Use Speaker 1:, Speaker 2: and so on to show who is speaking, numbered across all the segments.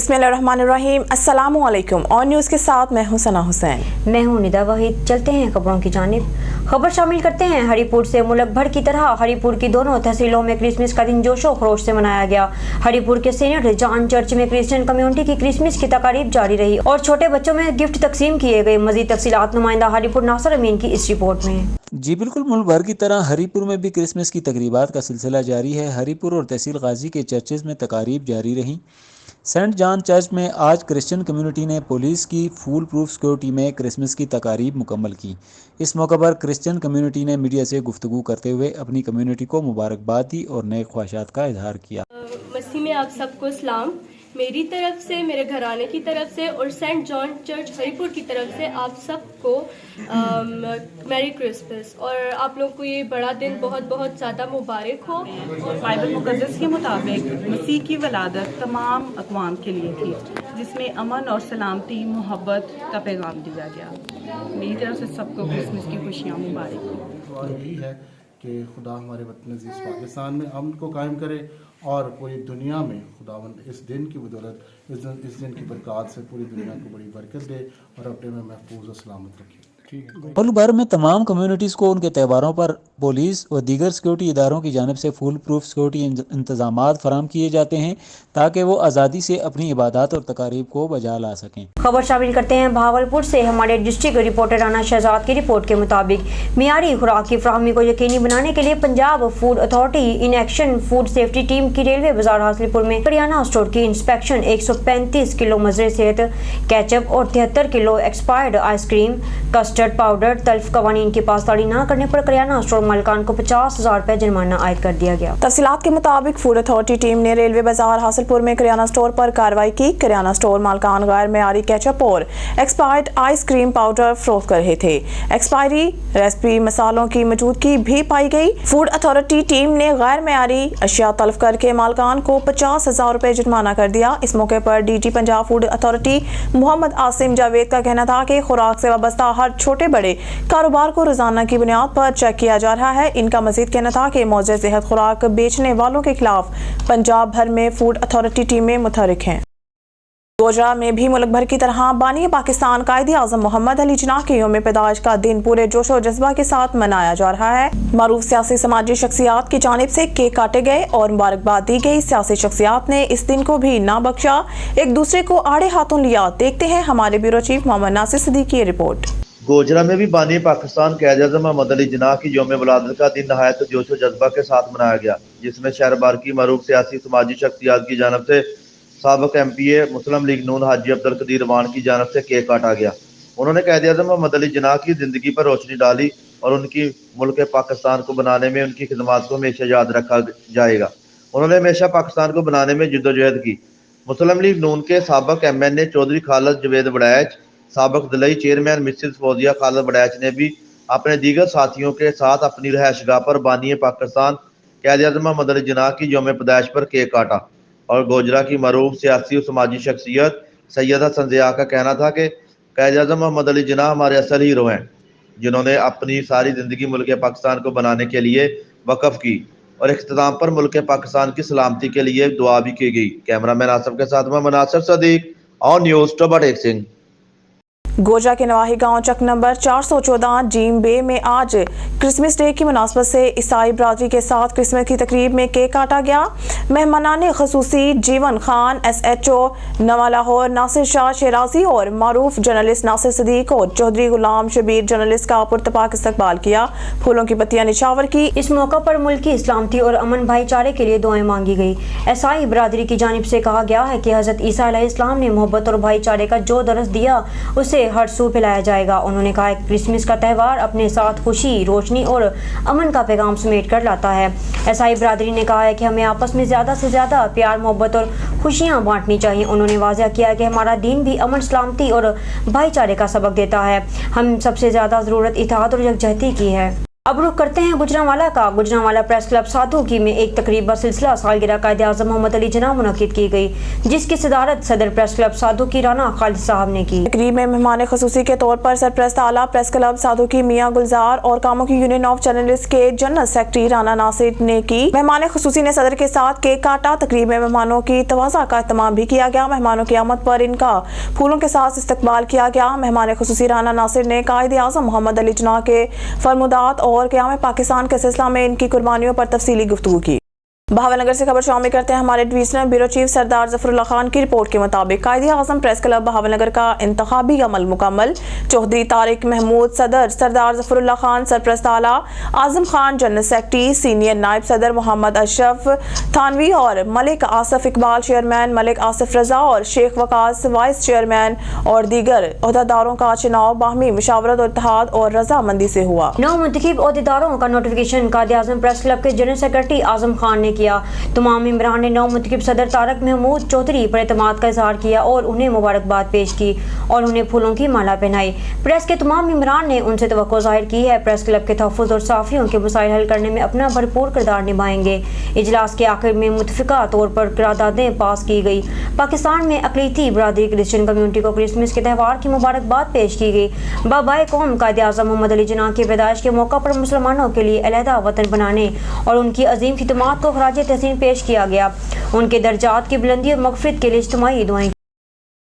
Speaker 1: बिस्मिल्लाहिर्रहमानिर्रहीम। अस्सलामु अलैकुम। और न्यूज़ के साथ मैं हूं सना हुसैन।
Speaker 2: मैं हूं निदा वहीद। चलते हैं खबरों की जानिब। खबर शामिल करते हैं हरिपुर से। मुल्क भर की तरह हरिपुर की दोनों तहसीलों में क्रिसमस का दिन जोशो खरोश से मनाया गया। हरिपुर के सीनियर जॉन चर्च में क्रिश्चियन कम्युनिटी की क्रिसमस की तकारीब जारी रही और छोटे बच्चों में गिफ्ट तकसीम किए गए। मजीद तफसीलात नुमाइंदा हरिपुर नासिर अमीन की इस रिपोर्ट में।
Speaker 3: जी बिल्कुल, मुल्क भर की तरह हरिपुर में भी क्रिसमस की तकरीबात का सिलसिला जारी है। हरिपुर और तहसील गाजी के चर्चेज़ में तकारीब जारी रहीं। सेंट जॉन चर्च में आज क्रिश्चियन कम्युनिटी ने पुलिस की फूल प्रूफ सिक्योरिटी में क्रिसमस की तकारीब मुकम्मल की। इस मौके पर क्रिश्चियन कम्युनिटी ने मीडिया से गुफ्तगू करते हुए अपनी कम्युनिटी को मुबारकबाद दी और नए ख्वाहिशात का इजहार किया।
Speaker 4: मसीह में आप सबको सलाम। मेरी तरफ से, मेरे घराने की तरफ से और सेंट जॉन चर्च हरिपुर की तरफ से आप सबको मैरी क्रिसमस और आप लोग को ये बड़ा दिन बहुत बहुत ज़्यादा मुबारक हो।
Speaker 5: बाइबल मुक़द्दस के मुताबिक मसीह की वलादत तमाम अक़वाम के लिए थी, जिसमें अमन और सलामती मोहब्बत का पैगाम दिया गया। मेरी तरफ से सबको क्रिसमस की खुशियाँ मुबारक हो।
Speaker 6: यही है कि खुदा हमारे वतन अज़ीज़ पाकिस्तान में अमन को कायम करे और पूरी दुनिया में खुदावंद इस दिन की बदौलत इस दिन की बरकत से पूरी दुनिया को बड़ी बरकत दे और अपने में महफूज और सलामत रखे।
Speaker 3: मुल्क भर में तमाम कम्युनिटीज़ को उनके त्योहारों पर पुलिस व दीगर सिक्योरिटी इदारों की जानिब से फुल प्रूफ सिक्योरिटी इंतजामात फराम किए जाते हैं ताकि वो आज़ादी से अपनी इबादत और तकारीब को बजा ला सकें।
Speaker 2: खबर शामिल करते हैं भावलपुर से। हमारे डिस्ट्रिक्ट रिपोर्टर राना शहजाद की रिपोर्ट के मुताबिक मियारी खुराक की फराहमी को यकीनी बनाने के लिए Punjab food authority in action food safety team की रेलवे बाजार हासिलपुर में करियाना स्टोर की इंस्पेक्शन 135 किलो मजरे सेहत केचप और 73 kilo expired ice cream custard powder तल्फ कवानीन की पासदारी न करने पर करियाना स्टोर मालिकान को 50,000 रुपए जुर्माना आयद कर दिया गया।
Speaker 1: तफसीलात के मुताबिक फूड अथॉरिटी टीम ने रेलवे बाजार हासिलपुर में करियाना स्टोर पर कार्रवाई की। करियाना स्टोर मालिकान गैर मेयारी केचप और एक्सपायर्ड आइसक्रीम पाउडर फरोख्त कर रहे थे। एक्सपायरी रेसिपी मसालों की मौजूदगी भी पाई गई। फूड अथॉरिटी टीम ने गैर मेयारी अशिया तल्फ करके मालिकान को 50,000 रुपए जुर्माना कर दिया। इस मौके पर DG Punjab food authority Mohammad Asim Javed का कहना था कि खुराक से वाबस्ता हर छोटे बड़े कारोबार को रोजाना की बुनियाद पर चेक किया जा रहा है। इनका मजीद कहना था कि मौजूद सेहत खुराक बेचने वालों के खिलाफ पंजाब भर में फूड अथॉरिटी टीमें मुतहरिक हैं। गोजरा में भी मुल्क भर की तरह बानी पाकिस्तान कायदे आज़म मोहम्मद अली जिन्नाह के यौम पैदाइश का दिन पूरे जोश और जज्बा के साथ मनाया जा रहा है। मारूफ सियासी समाजी शख्सियात की जानिब से केक काटे गए और मुबारकबाद दी गई। सियासी शख्सियात ने इस दिन को भी ना बख्शा, एक दूसरे को आड़े हाथों लिया। देखते हैं हमारे ब्यूरो चीफ मोहम्मद नासिर सिद्दीकी की रिपोर्ट।
Speaker 7: गोजरा में भी बानी पाकिस्तान कायदे आज़म मोहम्मद अली जिन्नाह की यौम वलादत का दिन नहायत जोश व जज्बा के साथ मनाया गया, जिसमें शहर भर की मरूफ सियासी समाजी शख्सियात की जानब से साबिक MPA मुस्लिम लीग नून हाजी अब्दुल कदीर वान की जानब से केक काटा गया। उन्होंने कायदे आज़म मोहम्मद अली जिन्नाह की ज़िंदगी पर रोशनी डाली और उनकी मुल्क पाकिस्तान को बनाने में उनकी खिदमत को हमेशा याद रखा जाएगा। उन्होंने हमेशा पाकिस्तान को बनाने में जद्दोजहद की। मुस्लिम लीग नून के साबिक MNA चौधरी खालिद जवेद बड़ैच, साबिक दलई चेयरमैन मिसिज फौजिया खालिद बड़ैच ने भी अपने दीगर साथियों के साथ अपनी रहायशगाह पर बानी पाकिस्तान कायदे आज़म मोहम्मद अली जिन्नाह की यौम पैदाइश पर केक काटा। और गोजरा की मरूफ सियासी और समाजी शख्सियत सैयद हसन ज़िया का कहना था कि कायदे आज़म मोहम्मद अली जिन्नाह हमारे असल हीरो हैं, जिन्होंने अपनी सारी ज़िंदगी मुल्क पाकिस्तान को बनाने के लिए वक़्फ़ की और इख्तिताम पर मुल्क पाकिस्तान की सलामती के लिए दुआ भी की गई। कैमरामैन आसफ के साथ मैं नासिर सदीक और न्यूज़ टोबा सिंह।
Speaker 1: गोजरा के नवाही गांव चक नंबर 414 जीम बे में आज क्रिसमस डे की मुनासबत से ईसाई बरादरी के साथ क्रिसमस की तकरीब में केक काटा गया। मेहमानान खसूसी जीवन खान SHO नवा लाहौर, नासिर शाह शेराजी और मारूफ जर्नलिस्ट नासिर सदीक और चौधरी गुलाम शबीर जर्नलिस्ट का पुरतपाक इस्तकबाल किया। फूलों की पत्तियां निछावर की।
Speaker 2: इस मौका पर मुल्क की इस्लामती और अमन भाईचारे के लिए दुआएं मांगी गई। ईसाई बरादरी की जानिब से कहा गया है कि हज़रत ईसा अलैहिस्सलाम ने मोहब्बत और भाईचारे का जो दर्स दिया उसे हर सू फैलाया जाएगा। उन्होंने कहा कि क्रिसमस का त्यौहार अपने साथ खुशी, रोशनी और अमन का पैगाम समेट कर लाता है। ईसाई बरादरी ने कहा है कि हमें आपस में ज़्यादा से ज़्यादा प्यार, मोहब्बत और खुशियाँ बांटनी चाहिए। उन्होंने वाज़ह किया कि हमारा दीन भी अमन, सलामती और भाईचारे का सबक देता है। हम सबसे ज़्यादा ज़रूरत इत्तेहाद और यकजहती की है। अब रुख करते हैं गुजरांवाला का। गुजरांवाला प्रेस क्लब साधुकी में एक तकरीब व सिलसिला सालगिरह कायद-ए-आज़म मोहम्मद अली जिन्ना मुनक़िद की गई, जिसकी सदारत सदर प्रेस क्लब साधुकी राना खालिद साहब ने की।
Speaker 1: तकरीब में मेहमान खसूसी के तौर पर सरप्रस्त आला प्रेस क्लब साधुकी मियाँ गुलजार और कामों की यूनियन ऑफ जर्नलिस्ट के जनरल सेक्रेटरी राना नासिर ने की। मेहमान खसूसी ने सदर के साथ केक काटा। तकरीब में मेहमानों की तवाज़ा का एहतमाम भी किया गया। मेहमानों की आमद पर इनका फूलों के साथ इस्तकबाल किया गया। मेहमान खसूसी राना नासिर ने कायद-ए-आज़म मोहम्मद अली जिन्ना के फरमुदात और क़याम पाकिस्तान के सिलसिला में इनकी कुर्बानियों पर तफसीली गुफ्तगू की। बहावलनगर से खबर शामिल करते हैं हमारे डिवीजनल ब्यूरो चीफ सरदार जफरुल्लाह खान की रिपोर्ट के मुताबिक कायद-ए-आज़म प्रेस क्लब बहावलनगर का इंतखाबी अमल मुकम्मल। चौधरी तारिक महमूद सदर, सरदार जफरुल्लाह खान सरप्रस्त आला, Azam Khan general secretary, senior नायब सदर मोहम्मद अशरफ थानवी और मलिक आसिफ इकबाल चेयरमैन, मलिक आसिफ रजा और शेख वकास वाइस चेयरमैन और दीगर ओहदेदारों का चुनाव बाहमी मुशावरत और इत्तेहाद और रजामंदी से हुआ।
Speaker 2: 9 मुंतखब ओहदेदारों का नोटिफिकेशन कायद-ए-आज़म प्रेस क्लब के जनरल सेक्रेटरी आजम खान ने किया। तमाम मेंबरान ने 9 मुंतखब सदर तारक महमूद चौधरी पर एतमाद का इजहार किया और उन्हें मुबारकबाद पेश की और उन्हें फूलों की माला पहनाई। प्रेस के तमाम मेंबरान ने उनसे तवक्को जाहिर की है प्रेस क्लब के तहफ़्फ़ुज़ और साफ़ियों के मसाइल हल करने में अपना भरपूर किरदार निभाएंगे। इजलास के आखिर में मुतफ़िक़ा तौर पर करारदादें पास की गई। पाकिस्तान में अक़लीती बरादरी क्रिश्चियन कम्यूनिटी को क्रिसमस के त्यौहार की मुबारकबाद पेश की गई। बाबाए कौम कायद-ए-आज़म मोहम्मद अली जिन्ना की पैदाइश के मौका पर मुसलमानों के लिए अलहदा वतन बनाने और उनकी अजीम खिदमात को खराज तहसीन पेश किया गया। उनके दर्जात की बुलंदी और मग़फ़िरत के लिए इज्तिमाई दुआएं।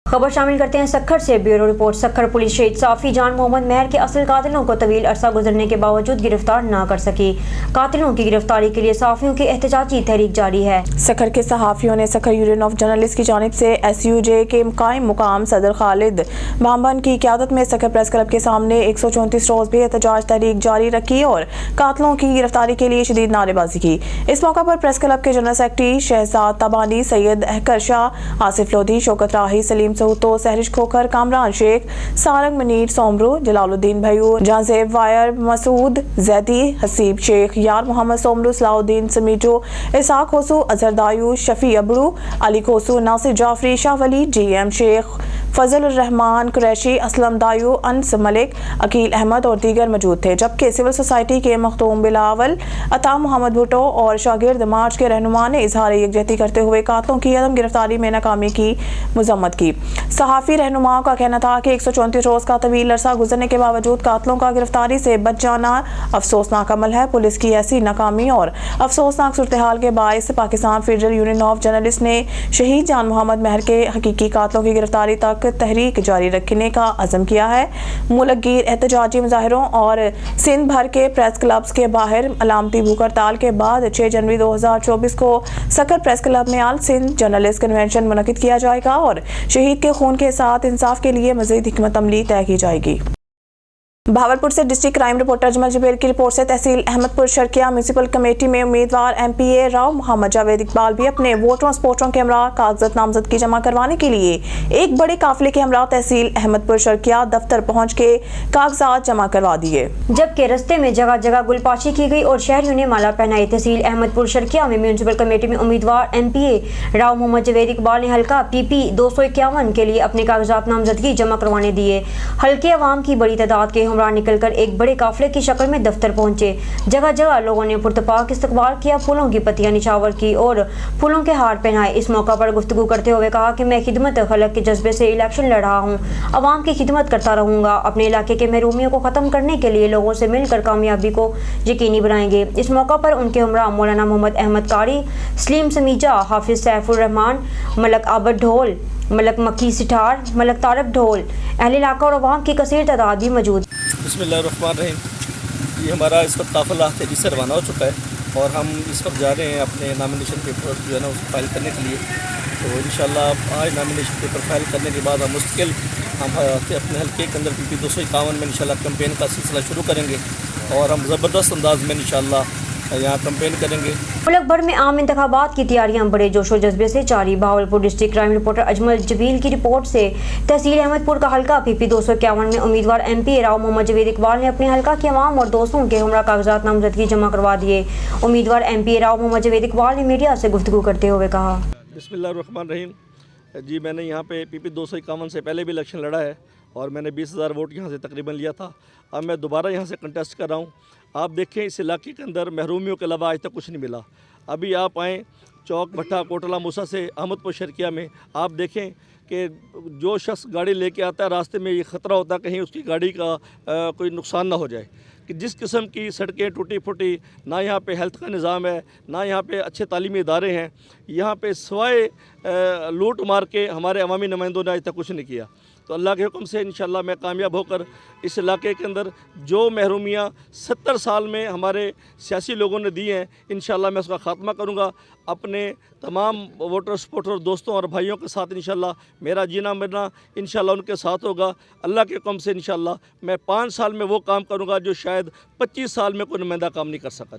Speaker 2: खबर शामिल करते हैं सक्खर से। Bureau report. सक्खर पुलिस शहीद साफ़ी जान मोहम्मद महर के असल कातिलों को तवील अरसा गुजरने के बावजूद गिरफ्तार न कर सकी। कातिलों की गिरफ्तारी के लिए साफ़ियों की एहतजाजी तहरीक जारी है।
Speaker 1: सक्खर के सहाफ़ियों ने सक्खर यूनियन ऑफ जर्नलिस्ट की जानिब से SUJ के कायम मुकाम सदर खालिद बामबन की क़यादत में सक्खर प्रेस क्लब के सामने 134 रोज़ भी एहतजाज तहरीक जारी रखी और कातिलों की गिरफ्तारी के लिए शदीद नारेबाजी की। इस मौका पर प्रेस क्लब के जनरल सेक्रेटरी शहजाद तबानी, सैयद अहकर शाह, आसिफ लोधी, शौकत राही, सलीम तो सहरिश खोखर, कामरान शेख, सारंग मनीर सोमरू, जलालुद्दीन भयू, जाजेब वायर, मसूद जैदी, हसीब शेख, यार मोहम्मद सोमरू, सलाउद्दीन समीजो, इसाक होसू, अजहर दायू, शफी अबड़ू, अली खोसू, नासिर जाफरी, शाह वली, GM शेख, फजल रहमान कुरैशी, असलम दायू, अनस मलिक, अकील अहमद और दीगर मौजूद थे। जबकि सिविल सोसाइटी के मखदूम बिलावल, अता मोहम्मद भुट्टो और शागिर्द मार्च के रहनुमा ने इजहार यकजहती करते हुए कातलों की अदम गिरफ्तारी में नाकामी की मजम्मत की। सहाफ़ी रहनुमाओं का कहना था कि 134 रोज़ का तवील अरसा गुजरने के बावजूद कातलों का गिरफ्तारी से बच जाना अफसोसनाक अमल है। पुलिस की ऐसी नाकामी और अफसोसनाक सूरत हाल के बायस Pakistan federal union of journalist ने शहीद जान मोहम्मद महर के हकीकी कातलों की गिरफ्तारी तक तहरीक जारी रखने का अज़म किया है। मुल्कगीर एहतजाजी मुजाहिरों और सिंध भर के प्रेस क्लब्स के बाहर अलामती भूख हड़ताल के बाद 6 जनवरी 2024 को सक्खर प्रेस क्लब में आल सिंध जर्नलिस्ट कन्वेंशन मुनक़िद किया जाएगा और शहीद के खून के साथ इंसाफ के लिए मज़ीद हिकमत अमली तय की जाएगी। भावलपुर से डिस्ट्रिक्ट क्राइम रिपोर्टर अजमल जबेर की रिपोर्ट से तहसील अहमदपुर शर्किया म्यूनसिपल कमेटी में उम्मीदवार MPA राव मोहम्मद जावेद इकबाल भी अपने वोटरों सपोर्टरों के हमरा कागजात नामजदगी जमा करवाने के लिए एक बड़े काफिले के हमरा तहसील अहमदपुर शर्किया दफ्तर पहुंच के कागजात जमा करवा दिए। जबकि रस्ते में जगह जगह गुलपाशी की गई और शहरियों ने माला पहनाई। तहसील अहमदपुर शर्किया में म्यूनसिपल कमेटी में उम्मीदवार MPA राव मोहम्मद जावेद इकबाल ने हल्का PP 251 के लिए अपने कागजात नामजदगी जमा करवाने दिए। हल्के अवाम की बड़ी तादाद के हमरा निकलकर एक बड़े काफिले की शक्ल में दफ्तर पहुंचे। जगह जगह लोगों ने पुरतपाक इस्तकबाल किया, फूलों की पत्तियां निछावर की और फूलों के हार पहनाए। इस मौका पर गुफ्तगू करते हुए कहा कि मैं खिदमत खलक के जज्बे से इलेक्शन लड़ रहा हूँ, अवाम की खिदमत करता रहूँगा। अपने इलाके के महरूमियों को ख़त्म करने के लिए लोगों से मिलकर कामयाबी को यकीनी बनाएंगे। इस मौका पर उनके हमरा मौलाना मोहम्मद अहमद कारी, सलीम समीजा, हाफिज सैफुर रहमान, मलक आबद ढोल, मलक मक्की सिठार, मलक तारक ढोल, अहले इलाका और अवाम की कसीर तादाद भी मौजूद।
Speaker 8: बिस्मिल्लाहिर्रहमानिर्रहीम। ये हमारा इस वक्त काफ़िला तेज़ी से रवाना हो चुका है और हम इस वक्त जा रहे हैं अपने नामिनेशन पेपर जो है ना उसको फाइल करने के लिए। तो इंशाल्लाह आज नामिनेशन पेपर फाइल करने के बाद हम मुस्तकिल हम अपने हल्के के अंदर PP 251 में इंशाल्लाह कैंपेन का सिलसिला शुरू करेंगे और हम ज़बरदस्त अंदाज में इंशाल्लाह यहाँ कैंपेन करेंगे।
Speaker 2: मुल्क भर में आम इंतखाबात की तैयारियां बड़े जोशो जज्बे से जारी। Bahawalpur district crime reporter Ajmal Jabeel की रिपोर्ट से तहसील अहमदपुर का हल्का PP 251 में उम्मीदवार MPA राव मोहम्मद जावेद इकबाल ने अपने हल्का के अवाम और दोस्तों के हमरा कागजात नामजदगी जमा करवा दिए। उम्मीदवार MPA राव मोहम्मद जावेद इकबाल ने मीडिया से गुफ्तगू करते हुए कहा,
Speaker 8: बिस्मिल्लाहिर्रहमानिर्रहीम। जी मैंने यहाँ पे PP 251 से पहले भी इलेक्शन लड़ा है और मैंने 20,000 वोट यहाँ से तकरीबन लिया था। अब मैं दोबारा यहाँ से कंटेस्ट कर रहा हूँ। आप देखें इस इलाके के अंदर महरूमियों के अलावा आज तक कुछ नहीं मिला। अभी आप आएँ चौक भट्टा कोटला मूसा से अहमदपुर शर्किया में, आप देखें कि जो शख्स गाड़ी लेके आता है रास्ते में ये ख़तरा होता है कहीं उसकी गाड़ी का कोई नुकसान ना हो जाए। कि जिस किस्म की सड़कें टूटी फूटी, ना यहाँ पे हेल्थ का निज़ाम है, ना यहाँ पे अच्छे तालीमी इदारे हैं। यहाँ पे सिवाय लूट मार के हमारे अवामी नुमाइंदों ने आज तक कुछ नहीं किया। तो अल्लाह के हुक्म से इंशाल्लाह मैं कामयाब होकर इस इलाके के अंदर जो महरूमियाँ 70 साल में हमारे सियासी लोगों ने दी हैं, इंशाल्लाह मैं उसका ख़ात्मा करूँगा। अपने तमाम वोटर सपोर्टर दोस्तों और भाइयों के साथ इंशाल्लाह मेरा जीना मरना इंशाल्लाह उनके साथ होगा। अल्लाह के हुक्म से इंशाल्लाह मैं 5 साल में वो काम करूँगा जो शायद 25 साल में कोई नुमाइंदा काम नहीं कर सका।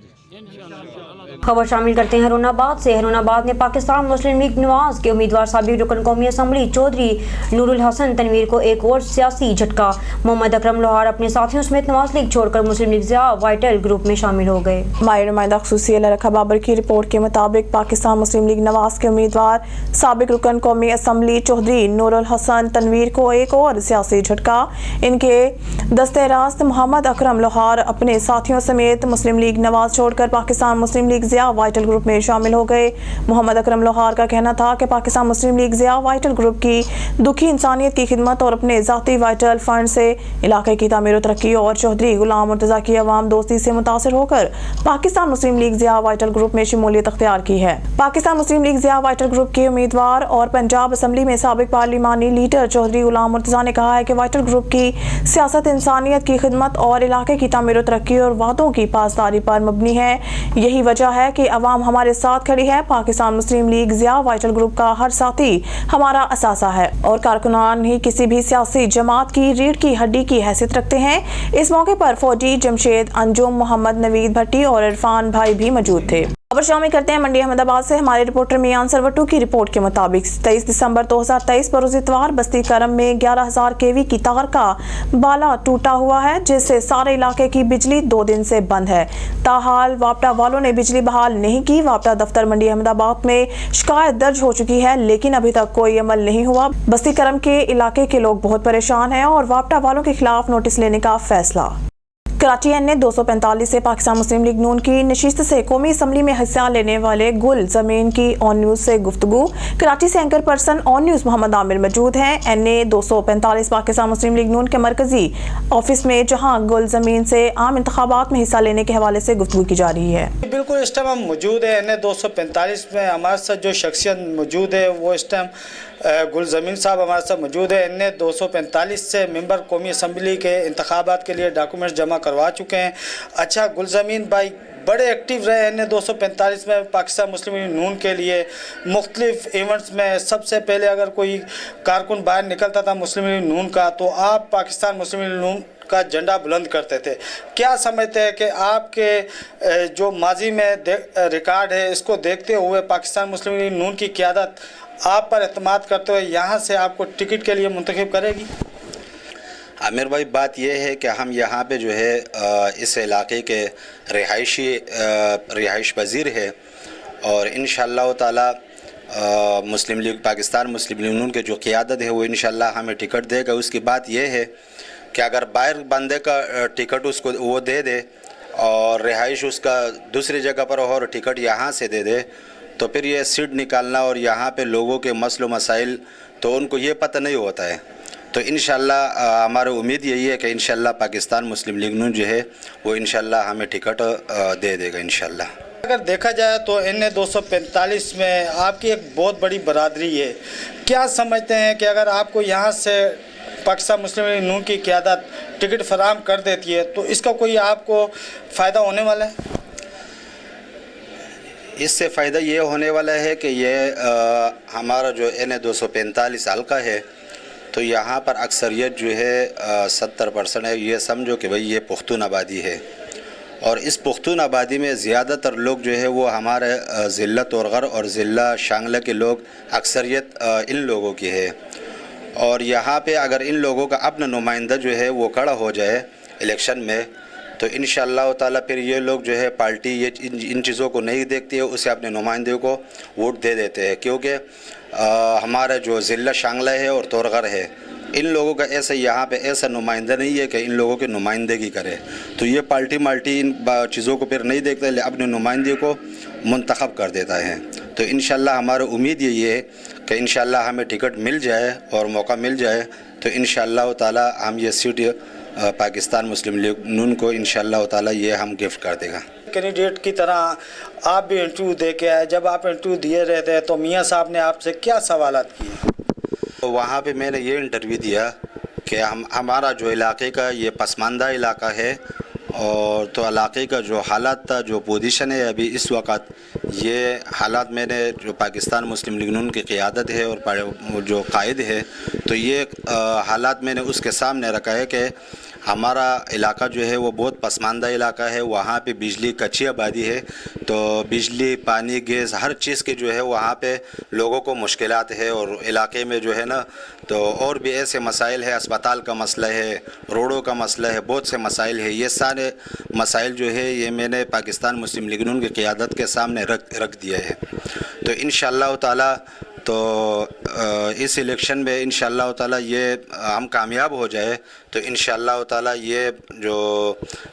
Speaker 2: खबर शामिल करते हैं हरुणाबाद से। हरुणाबाद में पाकिस्तान मुस्लिम लीग नवाज के उम्मीदवार साबिक रुकन कौमी असम्बली चौधरी नूरुल हसन तनवीर को एक और सियासी झटका। मोहम्मद अकरम लोहार अपने साथियों समेत नवाज लीग छोड़कर मुस्लिम लीग ज़िया वाइटल ग्रुप में शामिल हो गए।
Speaker 1: माहिर नुमाइंदा ख़ुसूसी रखा बाबर की रिपोर्ट के मुताबिक पाकिस्तान मुस्लिम लीग नवाज के उम्मीदवार साबिक रुकन कौमी असम्बली चौधरी नूरुल हसन तनवीर को एक और सियासी झटका। इनके दस्ते रास्त मोहम्मद अकरम लोहार अपने साथियों समेत मुस्लिम लीग नवाज छोड़कर Pakistan Muslim league Zia vital group में शामिल हो गए। मोहम्मद अकरम लोहार का कहना था कि Pakistan Muslim league Zia vital group की दुखी इंसानियत की खिदमत और अपने ज़ाती वाइटल फंड से इलाके की तामीर तरक्की और चौधरी गुलाम मुर्तज़ा की अवाम दोस्ती से मुतासर होकर Pakistan Muslim league Zia vital group में शमूलियत अख्तियार की है। Pakistan Muslim league Zia vital group के उम्मीदवार और पंजाब असम्बली में साबिक पार्लिमानी लीडर चौधरी गुलाम मुर्तज़ा ने कहा है कि वाइटल ग्रुप की सियासत इंसानियत की खिदमत और इलाके की तामीर तरक्की और वादों की पासदारी पर मबनी है। यही वजह है कि अवाम हमारे साथ खड़ी है। Pakistan Muslim league Zia vital group का हर साथी हमारा असासा है और कारकुनान ही किसी भी सियासी जमात की रीढ़ की हड्डी की हैसियत रखते हैं। इस मौके पर फौजी जमशेद अंजुम मोहम्मद नवीद भट्टी और इरफान भाई भी मौजूद थे। खबर शामिल करते हैं मंडी अहमदाबाद से। हमारे रिपोर्टर मियां सरवटू की रिपोर्ट के मुताबिक 23 दिसंबर 2023 बरोज़ इतवार बस्ती करम में 11,000 kV की तार का बाला टूटा हुआ है, जिससे सारे इलाके की बिजली 2 दिन से बंद है। ताहाल वापटा वालों ने बिजली बहाल नहीं की। वापटा दफ्तर मंडी अहमदाबाद में शिकायत दर्ज हो चुकी है, लेकिन अभी तक कोई अमल नहीं हुआ। बस्ती करम के इलाके के लोग बहुत परेशान हैं और वापटा वालों के खिलाफ नोटिस लेने का फैसला। कराची ने 245 से पाकिस्तान मुस्लिम लीग नून की नशिस्त से कौमी असम्बली में हिस्सा लेने वाले गुल जमीन की ऑन न्यूज़ से गुफ्तगू। कराची से anchor person on news Mohammad Aamir मौजूद हैं। NA 245 पाकिस्तान मुस्लिम लीग नून के मरकजी ऑफिस में, जहां गुल जमीन से आम इंतखाबात में हिस्सा लेने के हवाले से गुफ्तगू की जा रही है।
Speaker 9: बिल्कुल इस टाइम हम मौजूद है NA 245 में। हमारे साथ जो शख्सियत मौजूद है वो इस टाइम गुल ज़मीन साहब हमारे साथ मौजूद है। NA 245 से मेंबर कौमी असम्बली के इंतखाबात के लिए डॉक्यूमेंट्स जमा करवा चुके हैं। अच्छा, गुल ज़मीन भाई बड़े एक्टिव रहे NA 245 में पाकिस्तान मुस्लिम लीग नून के लिए मुख्तलिफ इवेंट्स में। सबसे पहले अगर कोई कारकुन बाहर निकलता था मुस्लिम लीग नून का तो आप पाकिस्तान मुस्लिम लीग नून का झंडा बुलंद करते थे। क्या समझते हैं कि आपके जो माजी में रिकॉर्ड है इसको देखते हुए पाकिस्तान मुस्लिम लीग नून की क़यादत आप पर एतमाद करते हुए यहाँ से आपको टिकट के लिए मुंतखब करेगी?
Speaker 10: आमिर भाई, बात यह है कि हम यहाँ पे जो है इस इलाके के रिहाइश पजीर है और इंशाअल्लाह ताला मुस्लिम लीग पाकिस्तान मुस्लिम लीग नून के जो क़यादत है वो इंशाअल्लाह हमें टिकट देगा। उसकी बात यह है कि अगर बाहर बंदे का टिकट उसको वो दे दे और रिहाइश उसका दूसरी जगह पर हो और टिकट यहाँ से दे दे तो फिर ये सीट निकालना और यहाँ पे लोगों के मसलो मसाइल तो उनको ये पता नहीं होता है। तो इंशाअल्लाह हमारी उम्मीद यही है कि इंशाअल्लाह पाकिस्तान मुस्लिम लीग नून जो है वो इंशाअल्लाह हमें टिकट दे देगा इंशाअल्लाह।
Speaker 9: अगर देखा जाए तो NA 245 में आपकी एक बहुत बड़ी बरादरी है। क्या समझते हैं कि अगर आपको यहाँ से पाकिस्तान मुस्लिम लीग नून की क़यादत टिकट फराहम कर देती है तो इसका कोई आपको फ़ायदा होने वाला है?
Speaker 10: इससे फ़ायदा ये होने वाला है कि ये हमारा जो NA 245 हल्का है तो यहाँ पर अक्सरियत जो है 70% है। ये समझो कि भाई ये पुख्तून आबादी है और इस पुख्तून आबादी में ज़्यादातर लोग जो है वो हमारे ज़िला तोरगर और ज़िला शांगला के लोग अक्सरियत इन लोगों की है। और यहाँ पे अगर इन लोगों का अपना नुमाइंदा जो है वो खड़ा हो जाए इलेक्शन में تو انشاءاللہ تعالیٰ پھر یہ لوگ جو ہے پارٹی یہ ان چیزوں کو نہیں دیکھتی ہے، اسے اپنے نمائندے کو ووٹ دے دیتے ہیں، کیونکہ ہمارا جو ضلع شانگلہ ہے اور تورغر ہے، ان لوگوں کا ایسا یہاں پہ ایسا نمائندہ نہیں ہے کہ ان لوگوں کی نمائندگی کرے، تو یہ پارٹی مالٹی ان چیزوں کو پھر نہیں دیکھتا، اپنے نمائندے کو منتخب کر دیتا ہے۔ تو انشاءاللہ ہماری امید یہ ہے کہ انشاءاللہ ہمیں ٹکٹ مل جائے اور موقع مل جائے تو انشاءاللہ تعالی ہم یہ سیٹ پاکستان مسلم لیگ نون کو انشاءاللہ تعالی یہ ہم گفٹ کر دے گا۔
Speaker 9: کینڈیڈیٹ کی طرح آپ بھی انٹرویو دے کے آئے، جب آپ انٹرویو دیے رہتے ہیں تو میاں صاحب نے آپ سے کیا سوالات کیے؟
Speaker 10: تو وہاں پہ میں نے یہ انٹرویو دیا کہ ہمارا جو علاقے کا یہ پسماندہ علاقہ ہے، اور تو علاقے کا جو حالات تھا، جو پوزیشن ہے ابھی اس وقت، یہ حالات میں نے جو پاکستان مسلم لیگ نون کی قیادت ہے اور جو قائد ہے، تو یہ حالات میں نے اس کے سامنے رکھا ہے کہ ہمارا علاقہ جو ہے وہ بہت پسماندہ علاقہ ہے، وہاں پہ بجلی کچی آبادی ہے، تو بجلی، پانی، گیس، ہر چیز کے جو ہے وہاں پہ لوگوں کو مشکلات ہے، اور علاقے میں جو ہے نا تو اور بھی ایسے مسائل ہے، اسپتال کا مسئلہ ہے، روڈوں کا مسئلہ ہے، بہت سے مسائل ہے، یہ سارے مسائل جو ہے یہ میں نے پاکستان مسلم لیگ نون کی قیادت کے سامنے رکھ دیا ہے۔ تو انشاءاللہ تعالی تو اس الیکشن میں انشاءاللہ تعالی یہ ہم کامیاب ہو جائے تو انشاءاللہ تعالی یہ جو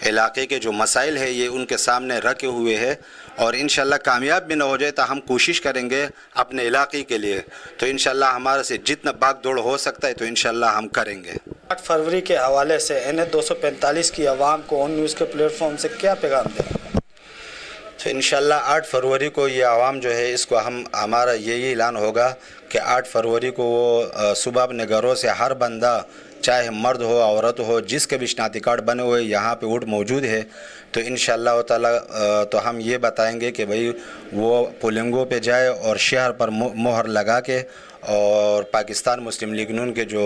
Speaker 10: علاقے کے جو مسائل ہے یہ ان کے سامنے رکھے ہوئے ہے، اور انشاءاللہ کامیاب بھی نہ ہو جائے تو ہم کوشش کریں گے اپنے علاقے کے لیے، تو انشاءاللہ ہمارے سے جتنا بھاگ دوڑ ہو سکتا ہے تو انشاءاللہ ہم کریں گے۔
Speaker 9: 8 فروری کے حوالے سے NH 245 کی عوام کو آن نیوز کے پلیٹ فارم سے کیا پیغام دیں؟
Speaker 10: تو انشاءاللہ 8 فروری کو یہ عوام جو ہے اس کو ہمارا یہی اعلان ہوگا کہ 8 فروری کو وہ صبح اپنے گھروں سے ہر بندہ، چاہے مرد ہو عورت ہو، جس کے بھی شناختی کارڈ بنے ہوئے یہاں پہ ووٹ موجود ہے، تو انشاءاللہ تعالی تو ہم یہ بتائیں گے کہ بھئی وہ پولنگوں پہ جائے اور شہر پر مہر لگا کے، اور پاکستان مسلم لیگ نون کے جو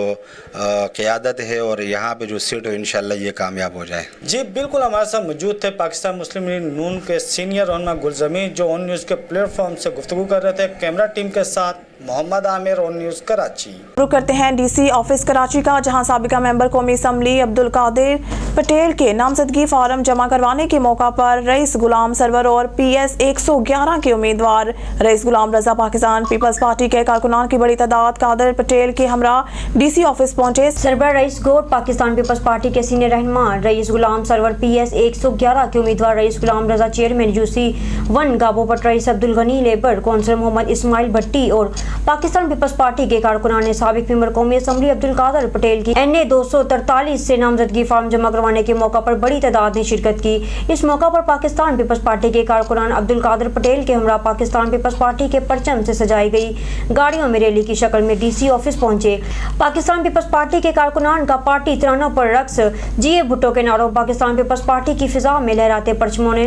Speaker 10: قیادت ہے اور یہاں پہ جو سیٹ ہو انشاءاللہ یہ کامیاب ہو جائے۔
Speaker 9: جی بالکل، ہمارے ساتھ موجود تھے پاکستان مسلم لیگ نون کے سینئر رہنما گلزمیں، جو آن نیوز کے پلیٹ فارم سے گفتگو کر رہے تھے۔ کیمرہ ٹیم کے ساتھ محمد عامر، آن نیوز کراچی۔
Speaker 1: شروع کرتے ہیں DC آفس کراچی کا، جہاں سابقہ ممبر قومی اسمبلی عبدالقادر پٹیل کے نامزدگی فارم جمع کروانے کے موقع پر رئیس غلام سرور اور PS 111 کے امیدوار رئیس غلام رضا پاکستان پیپلز پارٹی کے کارکنان کی بڑی تعداد قادر پٹیل کے ہمراہ DC آفس پہنچے۔
Speaker 2: سربراہ رئیس گوٹ پاکستان پیپلز پارٹی کے سینئر رہنما رئیس غلام سرور، PS 111 کے امیدوار رئیس غلام رضا، چیئرمین UC1 گابو پٹ رئیس عبدالغنی، لیبر کونسلر محمد اسماعیل بھٹی اور پاکستان پیپلز پارٹی کے کارکنان نے سابق ممبر قومی اسمبلی عبدالقادر پٹیل کی NA 243 سے نامزدگی فارم جمع کروانے کے موقع پر بڑی تعداد نے شرکت کی۔ اس موقع پر پاکستان پیپلز پارٹی کے کارکنان عبدالقادر پٹیل کے ہمراہ پاکستان پیپلز پارٹی کے پرچم سے سجائی گئی گاڑیوں میں ریلی کی شکل میں DC آفس پہنچے۔ پاکستان پیپلز پارٹی کے کارکنان کا پارٹی ترانوں پر رقص، GA بھٹو کے نعروں، پاکستان پیپلز پارٹی کی فضا میں لہراتے پرچموں نے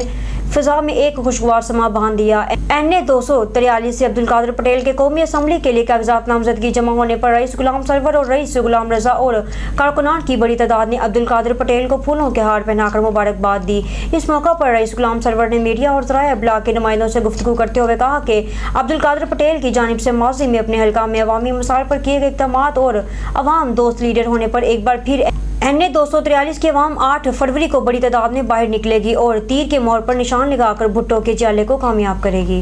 Speaker 2: فضا میں ایک خوشگوار سما باندھ دیا۔ NA 243 سے عبدالقادر پٹیل کے قومی اسمبلی کے لیے کاغذات نامزدگی جمع ہونے پر رئیس غلام سرور اور رئیس غلام رضا اور کارکنان کی بڑی تعداد نے عبدالقادر پٹیل کو پھولوں کے ہار پہنا کر مبارکباد دی۔ اس موقع پر رئیس غلام سرور نے میڈیا اور ذرائع ابلاغ کے نمائندوں سے گفتگو کرتے ہوئے کہا کہ عبدالقادر پٹیل کی جانب سے ماضی میں اپنے حلقہ میں عوامی مسائل پر کیے گئے اقدامات اور عوام دوست لیڈر ہونے پر ایک بار پھر NA 243 کی عوام 8 فروری کو بڑی تعداد میں باہر نکلے گی اور تیر کے موڑ پر نشان لگا کر بھٹو کے جالے کو کامیاب کرے گی۔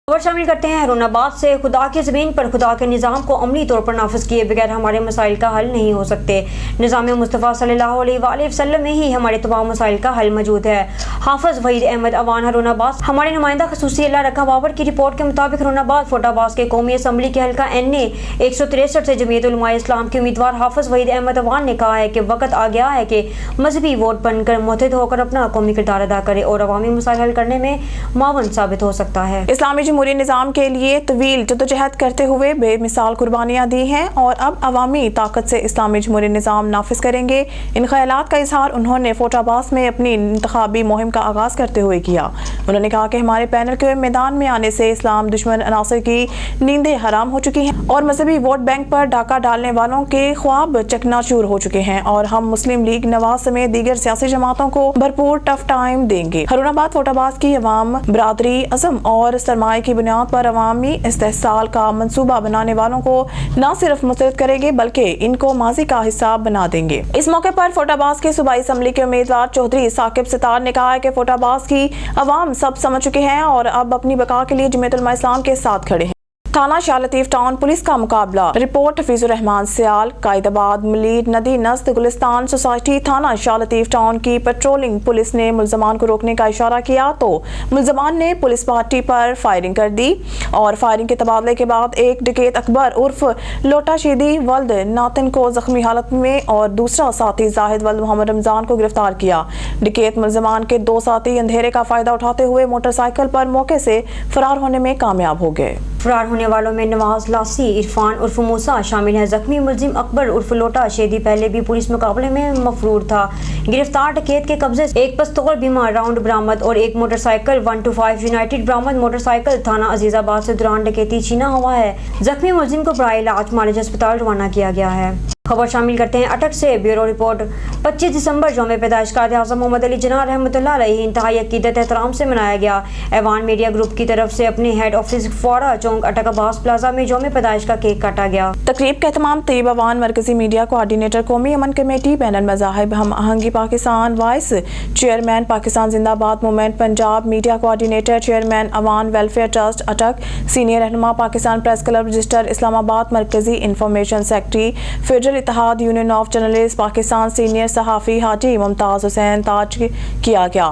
Speaker 2: خبر شامل کرتے ہیں ہارون آباد سے۔ خدا کی زمین پر خدا کے نظام کو عملی طور پر نافذ کیے بغیر ہمارے مسائل کا حل نہیں ہو سکتے۔ نظام مصطفیٰ صلی اللہ علیہ وآلہ وسلم میں ہی ہمارے تمام مسائل کا حل موجود ہے۔ حافظ وحید احمد اوان، ہارون آباد۔ ہمارے نمائندہ خصوصی اللہ رکھا بابر کی رپورٹ کے مطابق ہارون آباد فوٹ آباز کے قومی اسمبلی کے حلقہ NA 163 سے جمعیت علماء اسلام کے امیدوار حافظ وحید احمد اوان نے کہا ہے کہ وقت آ گیا ہے کہ مذہبی ووٹ بن کر متحد ہو کر اپنا قومی کردار ادا کرے اور عوامی مسائل حل کرنے میں معاون ثابت ہو سکتا ہے۔
Speaker 1: اسلامی جمہوری نظام کے لیے طویل جدوجہد کرتے ہوئے بے مثال قربانیاں دی ہیں اور اب عوامی طاقت سے اسلامی جمہوری نظام نافذ کریں گے۔ ان خیالات کا اظہار انہوں نے فوٹ آباز میں اپنی انتخابی مہم کا آغاز کرتے ہوئے کیا۔ انہوں نے کہا کہ ہمارے پینل کے میدان میں آنے سے اسلام دشمن عناصر کی نیندیں حرام ہو چکی ہیں اور مذہبی ووٹ بینک پر ڈاکہ ڈالنے والوں کے خواب چکنا چور ہو چکے ہیں، اور ہم مسلم لیگ نواز سمیت دیگر سیاسی جماعتوں کو بھرپور ٹف ٹائم دیں گے۔ ہارون آباد فوٹ آباز کی عوام برادری عزم اور سرمایہ کی की बुनियाद पर अवामी इस्तेहसाल का मंसूबा बनाने वालों को न सिर्फ मुस्तरद करेंगे बल्कि इनको माजी का हिस्सा बना देंगे। इस मौके पर फोटाबाज के सूबाई असम्बली के उम्मीदवार चौधरी साकिब सितार ने कहा है कि फोटाबाज की अवाम सब समझ चुके हैं और अब अपनी बका के लिए जमीयत उलमा इस्लाम के साथ खड़े हैं। थाना शाह लतीफ टाउन पुलिस का मुकाबला। रिपोर्ट हफीजुर रहमान सियाल। कायदाबाद मलीर नदी नज़द गुलिस्तान सोसाइटी थाना शाह लतीफ टाउन की पेट्रोलिंग पुलिस ने मुल्ज़मान को रोकने का इशारा किया तो मुल्ज़मान ने पुलिस पार्टी पर फायरिंग कर दी और फायरिंग के तबादले के बाद एक डकैत अकबर उर्फ लोटा शीदी वल्द नातिन को जख्मी हालत में और दूसरा साथी जाहिद वल्द मोहम्मद रमजान को गिरफ्तार किया। डकैत मुल्ज़मान के दो साथी अंधेरे का फायदा उठाते हुए मोटरसाइकिल पर मौके से फरार होने में कामयाब हो गए।
Speaker 2: फरार होने वालों में नवाज लासी, इरफान उर्फ मूसा शामिल है। जख्मी मुलजिम अकबर उर्फ लोटा शेदी पहले भी पुलिस मुकाबले में मफरूर था। गिरफ्तार डकैत के कब्जे से एक पिस्तौल बीमा राउंड बरामद और एक मोटरसाइकिल 125 यूनाइटेड बरामद। मोटरसाइकिल थाना अजीजाबाद से दौरान डकैती छीना हुआ है। जख्मी मुलजिम को बराए इलाज मालिज अस्पताल रवाना किया गया है। खबर शामिल करते हैं अटक से। Bureau report. 25 दिसंबर यौम पैदाइश का आज़म मोहम्मद अली जिन्ना रहमतुल्लाह अलैहि इंतहाई अकीदत एहतराम से मनाया गया। ऐवान मीडिया ग्रुप की तरफ से अपने हेड ऑफिस फौरा चौक अटक अब्बास प्लाजा में यौम पैदाइश का केक काटा गया।
Speaker 1: तकरीब का एहतमाम तैयब अवान मरकजी मीडिया कोऑर्डिनेटर कौमी अमन कमेटी बैनुल मज़ाहिब हम आहंगी Pakistan vice chairman Pakistan Zindabad movement Punjab media coordinator chairman Awan welfare trust Attock senior रहनुमा Pakistan press club register Islamabad मरकजी इंफॉर्मेशन सेक्रेटरी फेडरल इत्तेहाद union of journalist Pakistan senior सहाफ़ी हाजी मुमताज़ हुसैन ताज किया गया।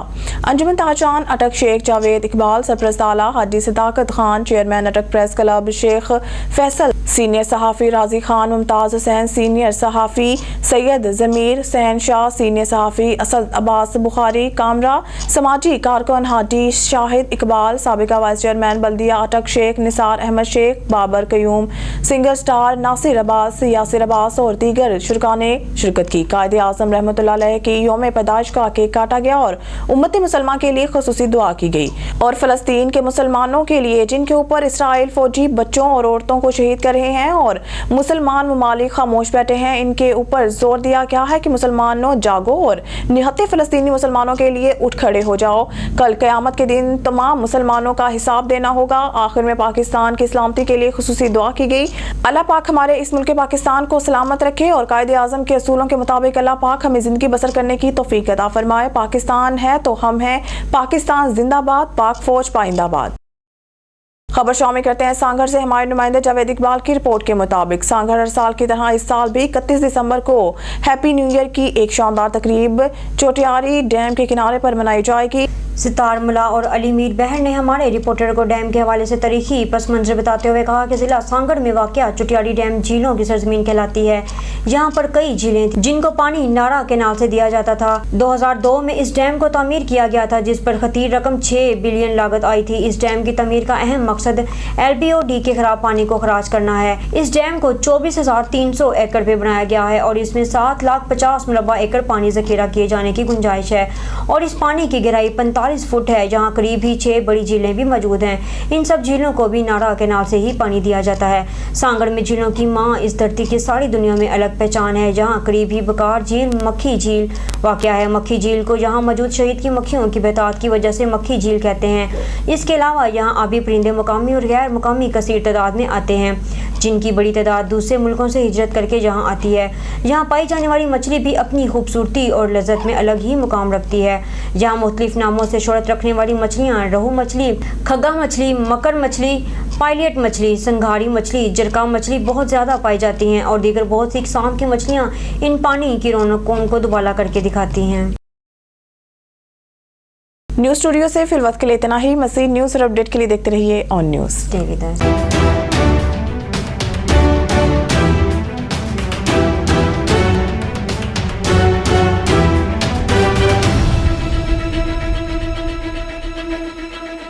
Speaker 1: अंजुमन ताजान अटक शेख जावेद इकबाल सरपरस्त आला Haji Sadaqat Khan chairman Attock press club Sheikh Faisal senior सहाफ़ी राजी खान मुमताज़ हुसैन सीनियर सहाफ़ी सैयद ज़मीर हुसैन शाह सीनियर सहाफ़ी असद अब्बास बुखारी कामरा समाजी कारकुन हाजी शाहिद इकबाल साबिका वाइस चेयरमैन बल्दिया अटक शेख निसार अहमद शेख बाबर कयूम सिंगर स्टार नासिर अब्बास यासिर अब्बास और दीगर शुरका ने शिरकत की। कायदे आज़म रहमतुल्लाह अलैह की यौम पैदाइश का केक काटा गया और उम्मत मुसलमान के लिए खुसूसी दुआ की गई और फ़लस्तीन के मुसलमानों के लिए जिनके ऊपर इसराइल फौजी बच्चों और औरतों को शहीद कर रहे हैं और मुसलमान ममालिक खामोश बैठे हैं, इनके ऊपर जोर दिया गया है कि मुसलमानों जागो और निहत्ते फ़लस्तीनी मुसलमानों के लिए उठ खड़े हो जाओ। कल क़यामत के दिन तमाम मुसलमानों का हिसाब देना होगा। आखिर में पाकिस्तान की सलामती के लिए खुसूसी दुआ की गई। अल्लाह पाक हमारे इस मुल्क पाकिस्तान को सलामत रखे और कायदे आज़म के असूलों के मुताबिक अल्लाह पाक हमें ज़िंदगी बसर करने की तौफीक अता फरमाए। पाकिस्तान है तो हम हैं, पाकिस्तान जिंदाबाद, पाक फौज पाइंदाबाद। खबर शामिल करते हैं सांगड़ से। हमारे नुमाइंदे जावेद इकबाल की रिपोर्ट के मुताबिक सांगड़ हर साल की तरह इस साल भी 31 दिसंबर को हैप्पी न्यू ईयर की एक शानदार तकरीब चोटियारी डैम के किनारे पर मनाई जाएगी।
Speaker 2: सितार मुला और अली मीर बहर ने हमारे रिपोर्टर को डैम के हवाले से तारीखी पस मंजर बताते हुए कहा कि जिला सांगड़ में वाक़या चुटियाड़ी डैम झीलों की सरजमीन कहलाती है। यहाँ पर कई झीलें थीं जिनको पानी नारा केनाल से दिया जाता था। 2002 में इस डैम को तामीर किया गया था जिस पर खतीर रकम 6 बिलियन लागत आई थी। इस डैम की तमीर का अहम मकसद LBOD के खराब पानी को खराज करना है। इस डैम को 24,300 एकड़ पे बनाया गया है और इसमें 7,50,000 मुरबा एकड़ पानी जखीरा किए जाने की गुंजाइश है और इस पानी की गहराई 45 फुट है। जहाँ करीब ही 6 बड़ी झीलें भी मौजूद हैं। इन सब झीलों को भी नारा केनाल से ही पानी दिया जाता है। सांगड़ में झीलों की माँ इस धरती की सारी दुनिया में अलग पहचान है। जहाँ करीब ही बकार झील मक्खी झील वाक़या है। मक्खी झील को यहाँ मौजूद शहीद की मक्खियों की बेताद की वजह से मक्खी झील कहते हैं। इसके अलावा यहाँ आबी परिंदे मुकामी और गैर मुकामी कसीर तादाद में आते हैं जिनकी बड़ी तादाद दूसरे मुल्कों से हिजरत करके यहाँ आती है। यहाँ पाई जाने वाली मछली भी अपनी खूबसूरती और लज्जत में अलग ही मुकाम रखती है। यहाँ मुख्तलिफ नामों से शोहरत रखने वाली मछलियाँ रहू मछली, खग्गा मछली, मकर मछली, पायलट मछली, संघारी मछली, जरका मछली बहुत ज़्यादा पाई जाती हैं और दीगर बहुत सी किस्म की मछलियाँ इन पानी की रौनकों को दुबाला करके दिखाती हैं।
Speaker 1: न्यूज़ स्टूडियो से फिलहाल के लिए इतना ही। मज़ीद न्यूज़ और अपडेट के लिए देखते रहिए ऑन न्यूज़।